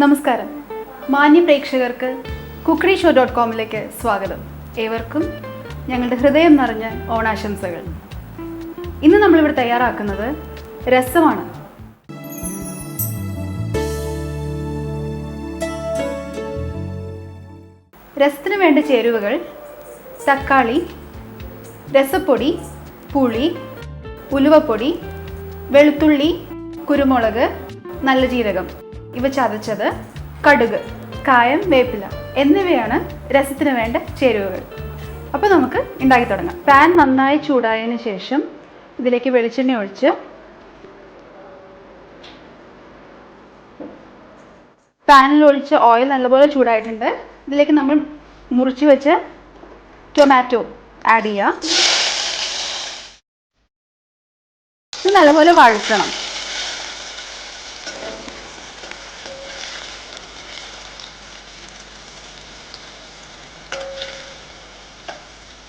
നമസ്കാരം. മാന്യ പ്രേക്ഷകർക്ക് cookeryShow.com-ലേക്ക് സ്വാഗതം. ഏവർക്കും ഞങ്ങളുടെ ഹൃദയം നിറഞ്ഞ ഓണാശംസകൾ. ഇന്ന് നമ്മളിവിടെ തയ്യാറാക്കുന്നത് രസമാണ്. രസത്തിന് വേണ്ട ചേരുവകൾ: തക്കാളി, രസപ്പൊടി, പുളി, ഉലുവപ്പൊടി, വെളുത്തുള്ളി, കുരുമുളക്, നല്ല ജീരകം ഇവ ചതച്ചത്, കടുക്, കായം, വേപ്പില എന്നിവയാണ് രസത്തിന് വേണ്ട ചേരുവകൾ. അപ്പോൾ നമുക്ക് ഉണ്ടാക്കി തുടങ്ങാം. പാൻ നന്നായി ചൂടായതിന് ശേഷം ഇതിലേക്ക് വെളിച്ചെണ്ണ ഒഴിച്ച് പാനിൽ ഒഴിച്ച ഓയിൽ നല്ലപോലെ ചൂടായിട്ടുണ്ട്. ഇതിലേക്ക് നമ്മൾ മുറിച്ച് വെച്ച ടൊമാറ്റോ ആഡ് ചെയ്യുക. ഇത് നല്ലപോലെ വഴറ്റണം.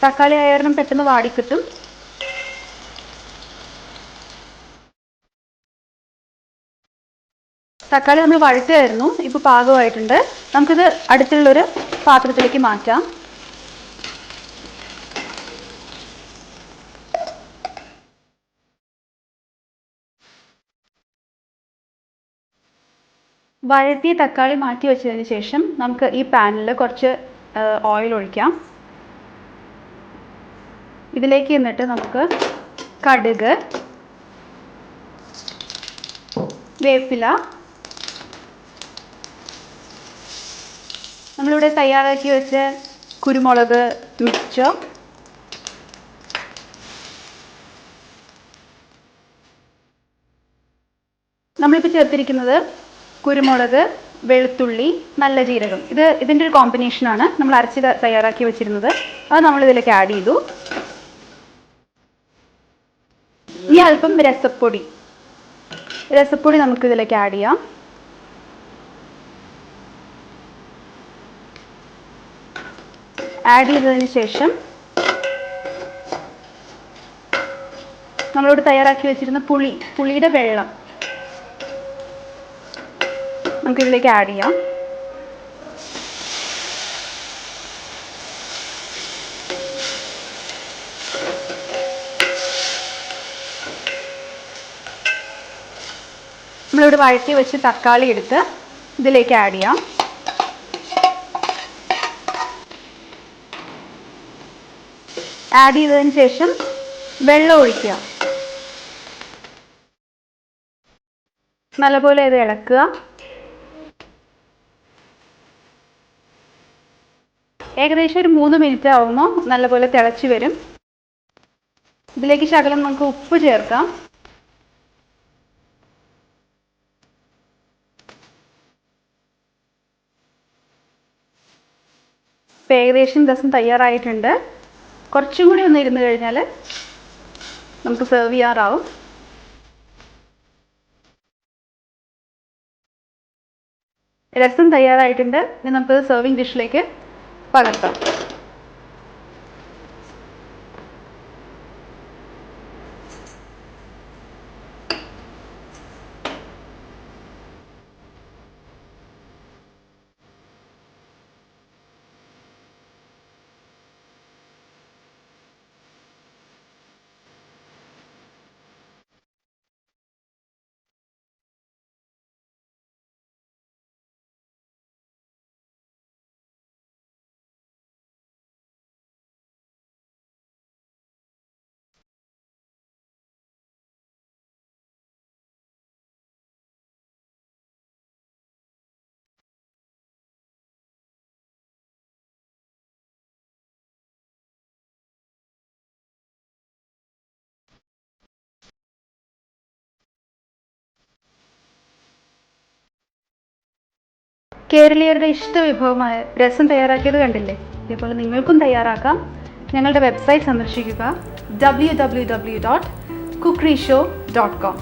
തക്കാളി ആയ കാരണം പെട്ടെന്ന് വാടിക്കിട്ടും. തക്കാളി നമ്മൾ വഴറ്റുമായിരുന്നു, ഇപ്പോൾ പാകമായിട്ടുണ്ട്. നമുക്കിത് അടുത്തുള്ളൊരു പാത്രത്തിലേക്ക് മാറ്റാം. വഴറ്റിയ തക്കാളി മാറ്റി വെച്ചതിന് ശേഷം നമുക്ക് ഈ പാനിൽ കുറച്ച് ഓയിൽ ഒഴിക്കാം. ഇതിലേക്ക് എന്നിട്ട് നമുക്ക് കടുക്, വേപ്പില, നമ്മളിവിടെ തയ്യാറാക്കി വെച്ച കുരുമുളക് മിക്സ്ചർ, നമ്മളിപ്പോൾ ചേർത്തിരിക്കുന്നത് കുരുമുളക്, വെളുത്തുള്ളി, നല്ല ജീരകം. ഇതിൻ്റെ ഒരു കോമ്പിനേഷനാണ് നമ്മൾ അരച്ച് തയ്യാറാക്കി വെച്ചിരുന്നത്. അത് നമ്മളിതിലേക്ക് ആഡ് ചെയ്തു. ഇനി അല്പം രസപ്പൊടി നമുക്കിതിലേക്ക് ആഡ് ചെയ്യാം. ആഡ് ചെയ്തതിന് ശേഷം നമ്മളിവിടെ തയ്യാറാക്കി വെച്ചിരുന്ന പുളിയുടെ വെള്ളം നമുക്കിതിലേക്ക് ആഡ് ചെയ്യാം. നമ്മളിവിടെ വഴറ്റി വെച്ച് തക്കാളി എടുത്ത് ഇതിലേക്ക് ആഡ് ചെയ്യാം. ആഡ് ചെയ്തതിന് ശേഷം വെള്ളം ഒഴിക്കുക. നല്ലപോലെ ഇത് ഇളക്കുക. ഏകദേശം ഒരു 3 മിനിറ്റ് ആവുമ്പോൾ നല്ലപോലെ തിളച്ച് വരും. ഇതിലേക്ക് ശകലം നമുക്ക് ഉപ്പ് ചേർക്കാം. ഇപ്പോൾ ഏകദേശം രസം തയ്യാറായിട്ടുണ്ട്. കുറച്ചും കൂടി ഒന്ന് ഇരുന്ന് കഴിഞ്ഞാൽ നമുക്ക് സെർവ് ചെയ്യാറാവും. രസം തയ്യാറായിട്ടുണ്ട്. ഇനി നമുക്ക് സെർവിങ് ഡിഷിലേക്ക് പകർത്താം. കേരളീയരുടെ ഇഷ്ടവിഭവമായ രസം തയ്യാറാക്കിയത് കണ്ടില്ലേ? ഇതേപോലെ നിങ്ങൾക്കും തയ്യാറാക്കാം. ഞങ്ങളുടെ വെബ്സൈറ്റ് സന്ദർശിക്കുക www.cookeryshow.com.